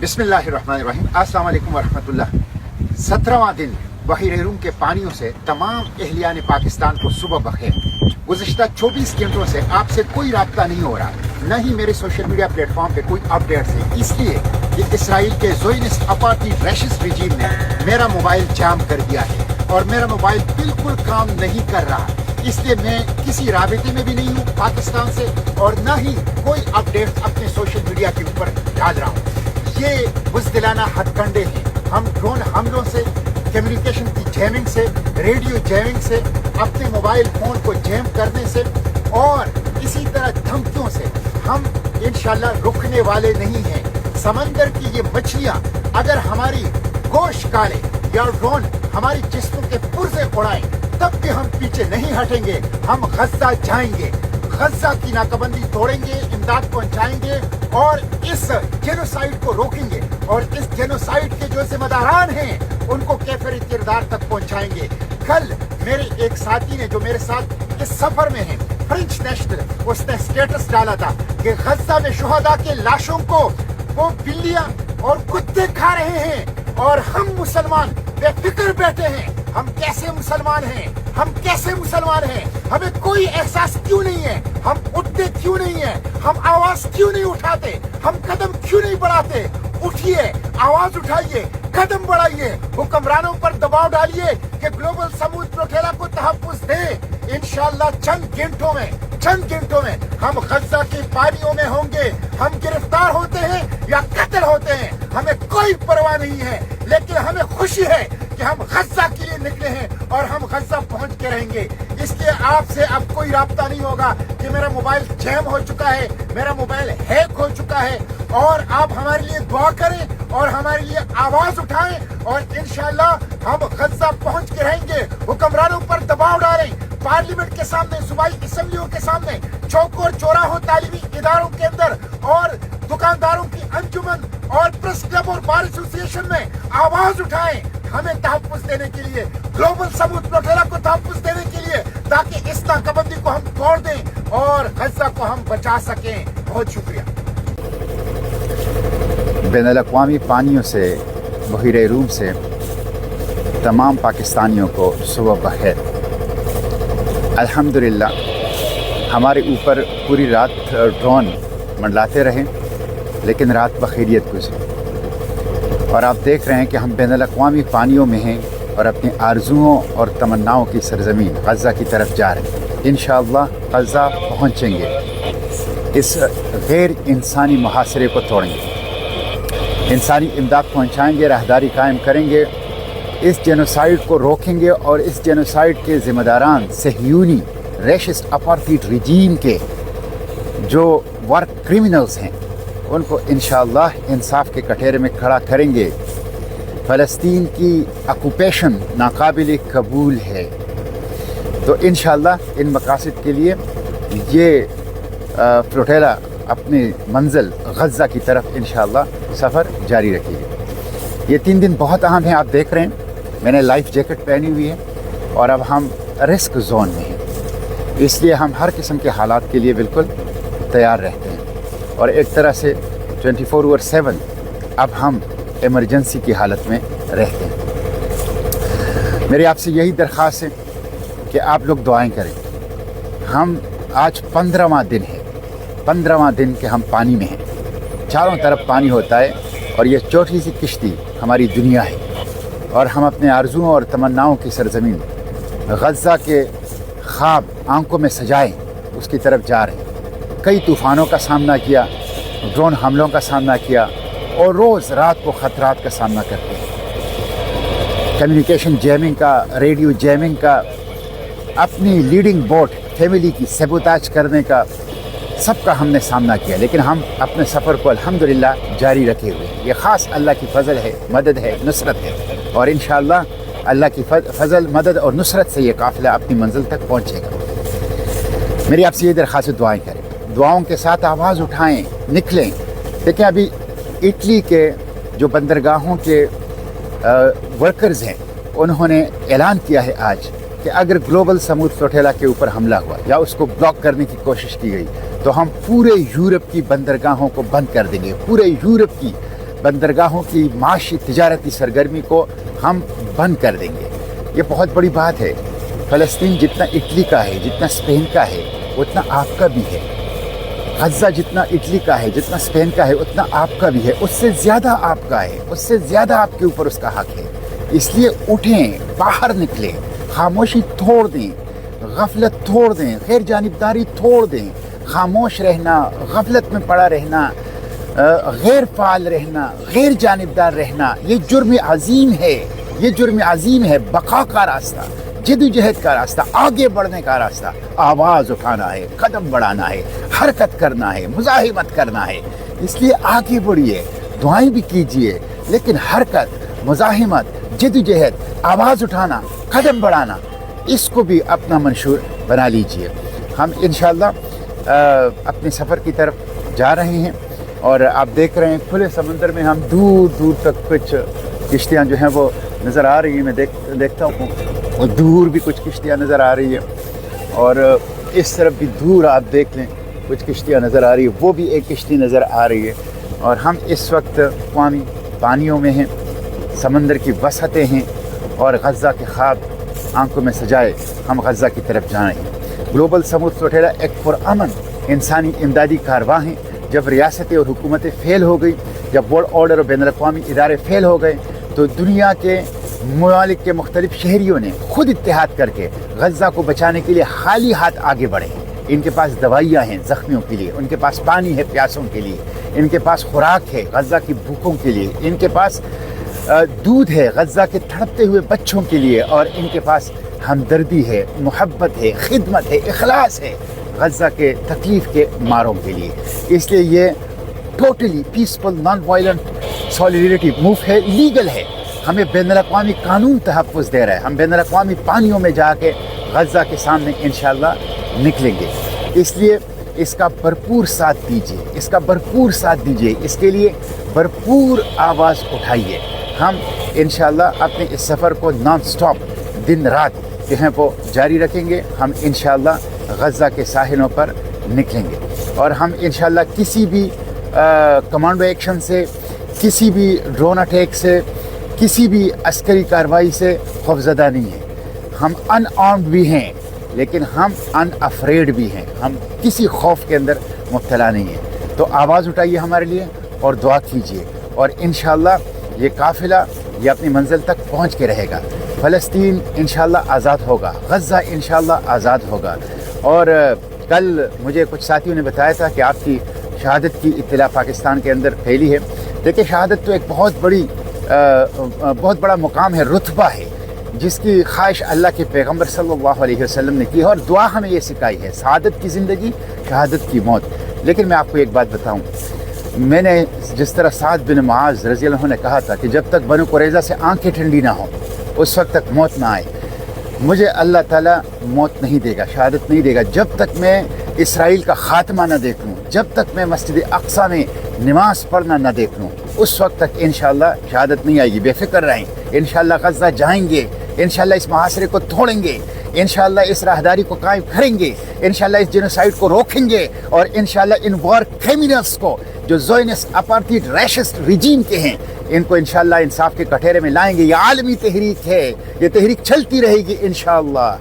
बिस्मिल्लाहिर्रहमानिर्रहीम। अस्सलाम वालेकुम वरहमतुल्लाह। 17वां दिन बहीर रूम के पानियों से तमाम अहलियान पाकिस्तान को सुबह बखेर। गुज़िश्ता 24 घंटों से आपसे कोई राब्ता नहीं हो रहा, न ही मेरे सोशल मीडिया प्लेटफॉर्म पे कोई अपडेट्स है, इसलिए कि इसराइल के ज़ोयनिस्ट अपार्थाइड रैशिस्ट रिजीम ने मेरा मोबाइल जाम कर दिया है और मेरा मोबाइल बिल्कुल काम नहीं कर रहा। इसलिए मैं किसी राबिते में भी नहीं हूँ पाकिस्तान से और न ही कोई अपडेट अपने सोशल मीडिया के ऊपर डाल रहा हूँ। ये बुज़दिलाना हथकंडे हैं। हम ड्रोन हमलों से, कम्युनिकेशन की जैमिंग से, रेडियो जैमिंग से, अपने मोबाइल फ़ोन को जैम करने से और इसी तरह धमकियों से हम इंशाल्लाह रुकने वाले नहीं हैं। समंदर की ये मछलियाँ अगर हमारी गोश्त काले या ड्रोन हमारी जिस्मों के पुर्जे उड़ाएं तब भी हम पीछे नहीं हटेंगे। हम गज़ा जाएंगे, गज़ा की नाकाबंदी तोड़ेंगे, इमदाद पहुंचाएंगे और इस जेनोसाइड को रोकेंगे और इस जेनोसाइड के जो जिम्मेदारान हैं उनको कैफिर किरदार तक पहुंचाएंगे। कल मेरे एक साथी ने जो मेरे साथ इस सफर में है, फ्रेंच नेशनल, उसने स्टेटस डाला था कि गज़ा में शुहदा के लाशों को वो बिल्लियां और कुत्ते खा रहे हैं और हम मुसलमान बेफिक्र बैठे हैं। हम कैसे मुसलमान हैं? हम कैसे मुसलमान हैं? हमें कोई एहसास क्यों नहीं है? हम उठते क्यों नहीं है? हम आवाज क्यों नहीं उठाते? हम कदम क्यों नहीं बढ़ाते? उठिए, आवाज उठाइए, कदम बढ़ाइए, हुक्मरानों पर दबाव डालिए कि ग्लोबल समूह प्रोटेला को तहफ़्फ़ुज़ दे। इंशाअल्लाह चंद घंटों में हम गज़ा की पानियों में होंगे। हम गिरफ्तार होते हैं या कत्ल होते हैं, हमें कोई परवाह नहीं है, लेकिन हमें खुशी है कि हम गज़ा के लिए निकले हैं और हम गज़ा पहुंच के रहेंगे। इसलिए आपसे अब कोई राब्ता नहीं होगा कि मेरा मोबाइल जैम हो चुका है, मेरा मोबाइल हैक हो चुका है। और आप हमारे लिए दुआ करें और हमारे लिए आवाज उठाएं और इंशाअल्लाह हम गज़ा पहुंच के रहेंगे। हुक्मरानों पर दबाव डालें, पार्लियामेंट के सामने, सूबाई असेंबलियों के सामने, चौकों और चौराहों, तालीमी इदारों के अंदर और दुकानदारों की अंजुमन और प्रेस क्लब और बार एसोसिएशन में आवाज उठाएं हमें तहफ़्फ़ुज़ देने के लिए, ग्लोबल समूह प्रोटेला को तहफ़्फ़ुज़ देने के लिए, ताकि इस नाकाबंदी को हम तोड़ दें और गज़ा को हम बचा सकें। बहुत शुक्रिया। बैनुल-अक़वामी पानियों से, बहीर रूम से तमाम पाकिस्तानियों को सुबह बख़ैर। अल्हम्दुलिल्लाह हमारे ऊपर पूरी रात ड्रोन मंडलाते रहे, लेकिन रात बखैरियत गुजरी और आप देख रहे हैं कि हम बैनुल-अक़वामी पानियों में हैं और अपनी आरज़ुओं और तमन्नाओं की सरज़मीन गज़ा की तरफ जा रहे हैं। इंशाअल्लाह गज़ा पहुँचेंगे, इस गैर इंसानी मुहासरे को तोड़ेंगे, इंसानी इमदाद पहुँचाएँगे, राहदारी कायम करेंगे, इस जेनोसाइड को रोकेंगे और इस जेनोसाइड के ज़िम्मेदारान सहयूनी रैशिस्ट अपार्थाइड रिजीम के जो वर्क क्रिमिनल्स हैं उनको इंशाअल्लाह इंसाफ के कटहरे में खड़ा करेंगे। फ़लस्तीन की ऑक्यूपेशन नाकाबिल कबूल है, तो इंशाअल्लाह इन मकासद के लिए ये प्रोटेला अपनी मंजिल गज़ा की तरफ इंशाअल्लाह सफ़र जारी रखेगी। ये 3 दिन बहुत अहम हैं। आप देख रहे हैं मैंने लाइफ जैकेट पहनी हुई है और अब हम रिस्क जोन में हैं, इसलिए हम हर किस्म के हालात के लिए बिल्कुल तैयार रहते हैं और एक तरह से 24/7 अब हम इमरजेंसी की हालत में रहते हैं। मेरी आपसे यही दरख्वास्त है कि आप लोग दुआएं करें। हम आज 15वां दिन है, 15वां दिन के हम पानी में हैं, चारों तरफ पानी होता है और ये छोटी सी किश्ती हमारी दुनिया है और हम अपने आरज़ुओं और तमन्नाओं की सरज़मीन गज़ा के ख्वाब आंखों में सजाएं उसकी तरफ जा रहे हैं। कई तूफ़ानों का सामना किया, ड्रोन हमलों का सामना किया और रोज़ रात को ख़तरात का सामना करते हैं। कम्युनिकेशन जैमिंग का, रेडियो जैमिंग का, अपनी लीडिंग बोट फैमिली की सबोताज करने का, सबका हमने सामना किया, लेकिन हम अपने सफ़र को अल्हम्दुलिल्लाह जारी रखे हुए हैं। ये ख़ास अल्लाह की फ़ज़ल है, मदद है, नुसरत है और इंशाअल्लाह अल्लाह की फ़ज़ल, मदद और नुसरत से ये काफ़िला अपनी मंजिल तक पहुँचेगा। मेरी आपसे ये दरख्वास्त, दुआएं करें, दुआओं के साथ आवाज़ उठाएं, निकलें। देखिए अभी इटली के जो बंदरगाहों के वर्कर्स हैं उन्होंने ऐलान किया है आज कि अगर ग्लोबल समूह प्रोटेला के ऊपर हमला हुआ या उसको ब्लॉक करने की कोशिश की गई तो हम पूरे यूरोप की बंदरगाहों को बंद कर देंगे, पूरे यूरोप की बंदरगाहों की माशी तिजारती सरगर्मी को हम बंद कर देंगे। ये बहुत बड़ी बात है। फ़लस्तीन जितना इटली का है, जितना स्पेन का है, उतना आपका भी है। गज़ा जितना इटली का है, जितना स्पेन का है, उतना आपका भी है। उससे ज़्यादा आपका है, उससे ज़्यादा आपके ऊपर उसका हक है। इसलिए उठें, बाहर निकलें, खामोशी तोड़ दें, गफलत तोड़ दें, गैर जानिबदारी तोड़ दें। खामोश रहना, गफलत में पड़ा रहना, गैर फाल रहना, गैर जानिबदार रहना, ये जुर्म अजीम है। ये जुर्म अजीम है। बका का रास्ता, जद्दोजहद का रास्ता, आगे बढ़ने का रास्ता, आवाज़ उठाना है, कदम बढ़ाना है, हरकत करना है, मुज़ाहिमत करना है। इसलिए आगे बढ़िए, दुआएं भी कीजिए, लेकिन हरकत, मुज़ाहिमत, जद्दोजहद, आवाज़ उठाना, कदम बढ़ाना, इसको भी अपना मंशूर बना लीजिए। हम इंशाअल्लाह अपने सफ़र की तरफ जा रहे हैं और आप देख रहे हैं खुले समंदर में हम दूर दूर तक कुछ किश्तियाँ जो हैं वो नज़र आ रही हैं। मैं देखता हूँ और दूर भी कुछ किश्तियाँ नज़र आ रही है और इस तरफ भी दूर आप देख लें कुछ किश्तियाँ नज़र आ रही है, वो भी एक किश्ती नज़र आ रही है। और हम इस वक्त अक़वामी पानियों में हैं, समंदर की वसअतें हैं और गज़ा के ख्वाब आंखों में सजाए हम गज़ा की तरफ जा रहे हैं। ग्लोबल समूद सोटेला एक पुरअमन इंसानी इमदादी कारवां जब रियासतें और हुकूमतें फ़ेल हो गई, जब वर्ल्ड ऑर्डर और बैनुल-अक़वामी इदारे फ़ेल हो गए, तो दुनिया के ममालिक के मुख्तलिफ शहरियों ने खुद इत्तेहाद करके गज़ा को बचाने के लिए खाली हाथ आगे बढ़े। इनके पास दवाइयाँ हैं ज़ख्मियों के लिए, उनके पास पानी है प्यासों के लिए, इनके पास खुराक है गज़ा की भूखों के लिए, इनके पास दूध है गज़ा के तड़पते हुए बच्चों के लिए, और इनके पास हमदर्दी है, मोहब्बत है, खिदमत है, इखलास है गज़ा के तकलीफ़ के मारों के लिए। इसलिए ये totally peaceful non violent solidarity move है, लीगल है। हमें बैनुल-अक़वामी कानून तहफ़्फ़ुज़ दे रहा है। हम बैनुल-अक़वामी पानियों में जाके गज़ा के सामने इंशाअल्लाह निकलेंगे। इसलिए इसका भरपूर साथ दीजिए, इसका भरपूर साथ दीजिए, इसके लिए भरपूर आवाज़ उठाइए। हम इंशाअल्लाह अपने इस सफ़र को नॉन स्टॉप दिन रात जो है वो जारी रखेंगे। हम इंशाअल्लाह गज़ा के साहिलों पर निकलेंगे और हम इंशाअल्लाह किसी भी कमांडो एक्शन से, किसी भी ड्रोन अटैक से, किसी भी अस्करी कार्रवाई से खौफज़दा नहीं हैं। हम अनआर्म्ड भी हैं, लेकिन हम अनअफ्रेड भी हैं। हम किसी खौफ के अंदर मुब्तला नहीं हैं। तो आवाज़ उठाइए हमारे लिए और दुआ कीजिए, और इंशाअल्लाह ये काफ़िला ये अपनी मंजिल तक पहुँच के रहेगा। फ़लस्तीन इंशाअल्लाह आज़ाद होगा, गज़ा इंशाअल्लाह आज़ाद होगा। और कल मुझे कुछ साथियों ने बताया था कि आपकी शहादत की इत्तला पाकिस्तान के अंदर फैली है। देखिए, शहादत तो एक बहुत बड़ा मुकाम है, रुतबा है, जिसकी ख्वाहिश अल्लाह के पैगम्बर सल्लल्लाहु अलैहि वसल्लम ने की है, और दुआ हमें ये सिखाई है, शहादत की ज़िंदगी, शहादत की मौत। लेकिन मैं आपको एक बात बताऊं, मैंने जिस तरह साद बिन मुआज़ रज़ी अल्लाह ने कहा था कि जब तक बनु कुरैज़ा से आंखें ठंडी ना हो उस वक्त तक मौत ना आए, मुझे अल्लाह ताला मौत नहीं देगा, शहादत नहीं देगा जब तक मैं इसराइल का ख़ात्मा न देख लूँ, जब तक मैं मस्जिद अक़सा में नमाज़ पढ़ना न देख लूँ, उस वक्त तक इंशाअल्लाह शहादत नहीं आएगी। बेफिक्र रहें, इंशाअल्लाह गज़ा जाएंगे, इंशाअल्लाह इस मुहासरे को तोड़ेंगे, इंशाअल्लाह इस राहदारी को कायम करेंगे, इंशाअल्लाह इस जेनोसाइड को रोकेंगे, और इंशाअल्लाह इन वॉर क्रिमिनल्स को जो ज़ोयनिस्ट अपार्थाइड रैशिस्ट रिजीम के हैं, इनको इंशाअल्लाह इंसाफ के कटहरे में लाएंगे। ये आलमी तहरीक है, ये तहरीक चलती रहेगी इंशाअल्लाह।